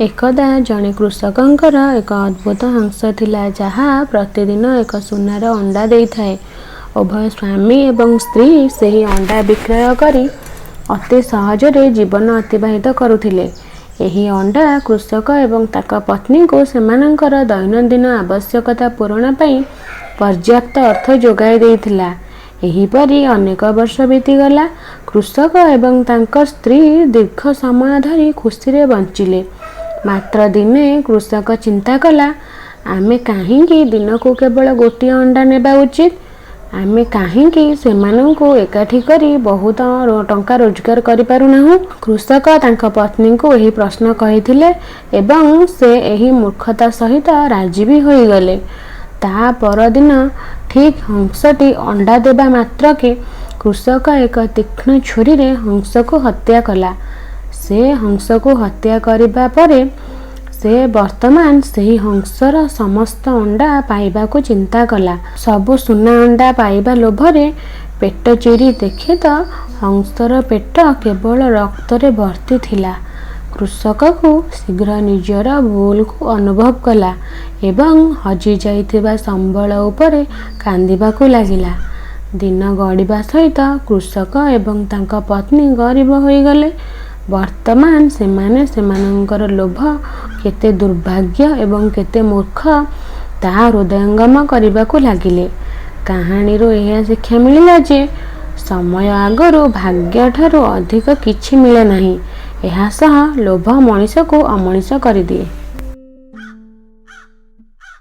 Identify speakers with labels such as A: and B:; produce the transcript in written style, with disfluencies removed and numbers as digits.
A: एकदा जड़े कृषकंकर एक अद्भुत हंस थिला जहा प्रतिदिन एक सुनार अंडा दे थाए। उभय स्वामी एवं स्त्री से ही अंडा विक्रय करी अति सहजरे जीवन अतिबाहित करुथिले। एही अंडा कृषक एवं ताका पत्नी को सेमानंकर दैनंदिन आवश्यकता पूरण पई पर्याप्त अर्थ जोगाई देइथिला। एहीपरि अनेक वर्ष बीतीगला। कृषक एवं तांकर स्त्री दीर्घ समय धरी खुशी बंचिले। मात्र दिने कृषक चिंता कला, आमे काहींकी दिन को केवल गोटे अंडा नेबा उचित, आमे काहींकी सेमानंकु एकाठी करी बहुत टंका रोजगार करि पारुनाहु। कृषक तांका पत्नी को एही प्रश्न कहिथिले एवं से एही मूर्खता सहित राजी भी होई गले। ता परदिन ठीक हंसटी अंडा देबा मात्र के कृषक एक तीक्ष्ण छुरी रे हंस को हत्या कला। से हंस को हत्या करिबा परे से वर्तमान सही हंसर समस्त अंडा पाइबा को चिंता कला। सबु सुना अंडा पाइबा लोभरे पेट चिरी देखे तो हंसर पेट केवल रक्तरे भर्ती थिला। कृषक को शीघ्र निजर भूल को अनुभव कला एवं हजि जाइथिबा संबल उपरे कांदिबा को लागिला। दिन गड़िबा सहित कृषक एवं तांका पत्नी गरीब होई गले। वर्तमान सेमाने सेमानंकर लोभ केते दुर्भाग्य एवं केते मूर्ख ताहा हृदयंगम करने को लगिले। कहानी रो यह शिक्षा मिलिला जे समय आगरू भाग्य ठारू अधिक किछि मिले नाही। एहा सह लोभ मनीष को अमनीष कर दिए।